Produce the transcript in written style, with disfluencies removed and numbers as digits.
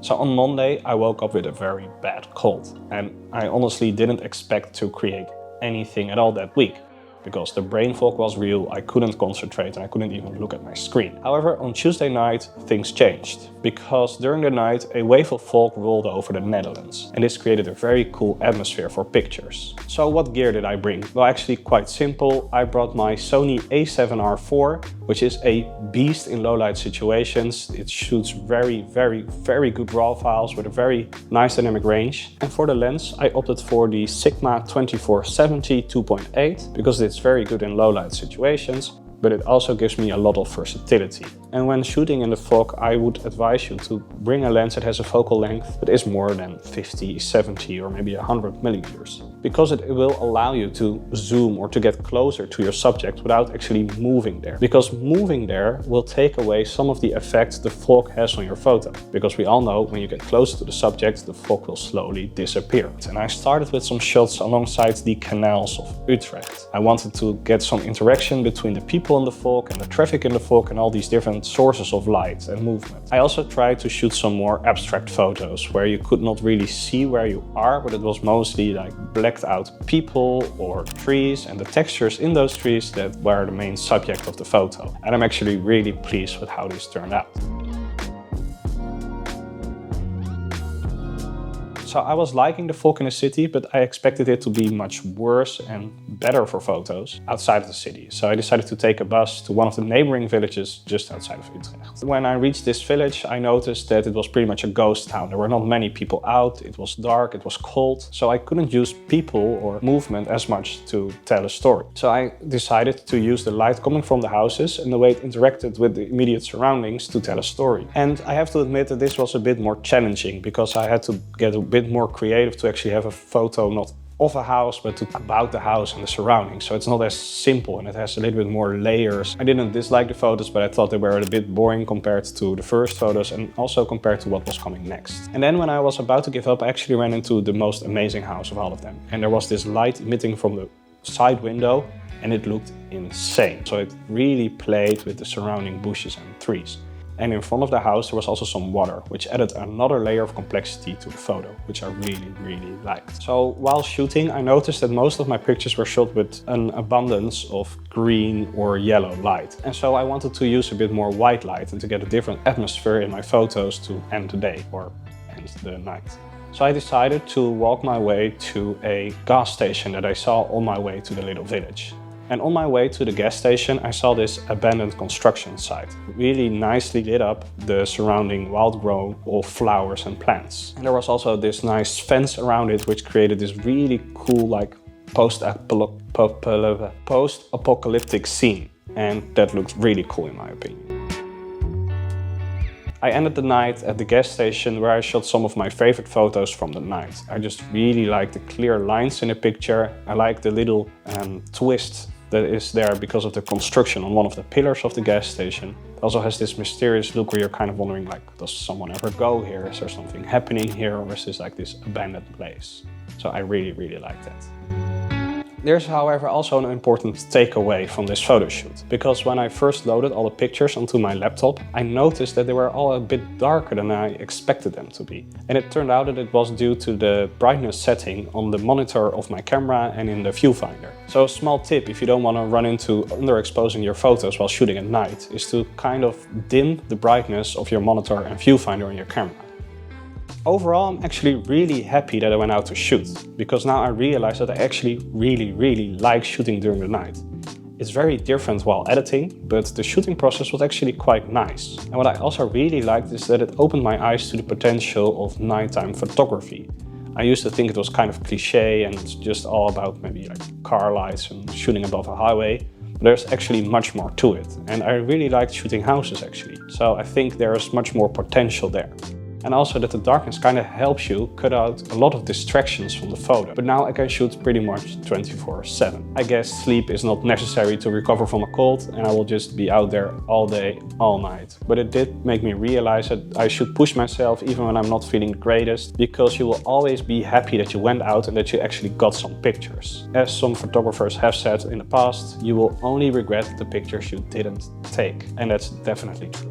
So on Monday, I woke up with a very bad cold, and I honestly didn't expect to create anything at all that week. Because the brain fog was real, I couldn't concentrate and I couldn't even look at my screen. However, on Tuesday night, things changed. Because during the night, a wave of fog rolled over the Netherlands. And this created a very cool atmosphere for pictures. So what gear did I bring? Well, actually quite simple. I brought my Sony a7R IV, which is a beast in low light situations. It shoots very good RAW files with a very nice dynamic range. And for the lens, I opted for the Sigma 2470 2.8 because it's very good in low light situations, but it also gives me a lot of versatility. And when shooting in the fog, I would advise you to bring a lens that has a focal length that is more than 50, 70 or maybe 100 millimeters. Because it will allow you to zoom or to get closer to your subject without actually moving there. Because moving there will take away some of the effect the fog has on your photo. Because we all know when you get closer to the subject, the fog will slowly disappear. And I started with some shots alongside the canals of Utrecht. I wanted to get some interaction between the people in the fog and the traffic in the fog and all these different sources of light and movement. I also tried to shoot some more abstract photos where you could not really see where you are, but it was mostly like blacked out people or trees and the textures in those trees that were the main subject of the photo. And I'm actually really pleased with how this turned out. So I was liking the fog in the city, but I expected it to be much worse and better for photos outside of the city. So I decided to take a bus to one of the neighboring villages just outside of Utrecht. When I reached this village, I noticed that it was pretty much a ghost town. There were not many people out, it was dark, it was cold, so I couldn't use people or movement as much to tell a story. So I decided to use the light coming from the houses and the way it interacted with the immediate surroundings to tell a story. And I have to admit that this was a bit more challenging because I had to get a bit more creative to actually have a photo not of a house but about the house and the surroundings. So it's not as simple and it has a little bit more layers. I didn't dislike the photos, but I thought they were a bit boring compared to the first photos and also compared to what was coming next. And then when I was about to give up, I actually ran into the most amazing house of all of them. And there was this light emitting from the side window and it looked insane. So it really played with the surrounding bushes and trees. And in front of the house there was also some water, which added another layer of complexity to the photo, which I really liked. So while shooting, I noticed that most of my pictures were shot with an abundance of green or yellow light. And so I wanted to use a bit more white light and to get a different atmosphere in my photos to end the day or end the night. So I decided to walk my way to a gas station that I saw on my way to the little village. And on my way to the gas station, I saw this abandoned construction site. Really nicely lit up, the surrounding wild growth of flowers and plants. And there was also this nice fence around it, which created this really cool, like, post-apocalyptic scene. And that looked really cool in my opinion. I ended the night at the gas station where I shot some of my favorite photos from the night. I just really like the clear lines in the picture. I like the little twist that is there because of the construction on one of the pillars of the gas station. It also has this mysterious look where you're kind of wondering, like, does someone ever go here? Is there something happening here, or is this like this abandoned place? So I really like that. There's, however, also an important takeaway from this photo shoot. Because when I first loaded all the pictures onto my laptop, I noticed that they were all a bit darker than I expected them to be. And it turned out that it was due to the brightness setting on the monitor of my camera and in the viewfinder. So a small tip, if you don't want to run into underexposing your photos while shooting at night, is to kind of dim the brightness of your monitor and viewfinder on your camera. Overall, I'm actually really happy that I went out to shoot, because now I realize that I actually really like shooting during the night. It's very different while editing, but the shooting process was actually quite nice. And what I also really liked is that it opened my eyes to the potential of nighttime photography. I used to think it was kind of cliche and it's just all about maybe like car lights and shooting above a highway. But there's actually much more to it. And I really liked shooting houses actually. So I think there's much more potential there. And also that the darkness kind of helps you cut out a lot of distractions from the photo. But now I can shoot pretty much 24/7. I guess sleep is not necessary to recover from a cold and I will just be out there all day, all night. But it did make me realize that I should push myself even when I'm not feeling the greatest, because you will always be happy that you went out and that you actually got some pictures. As some photographers have said in the past, you will only regret the pictures you didn't take. And that's definitely true.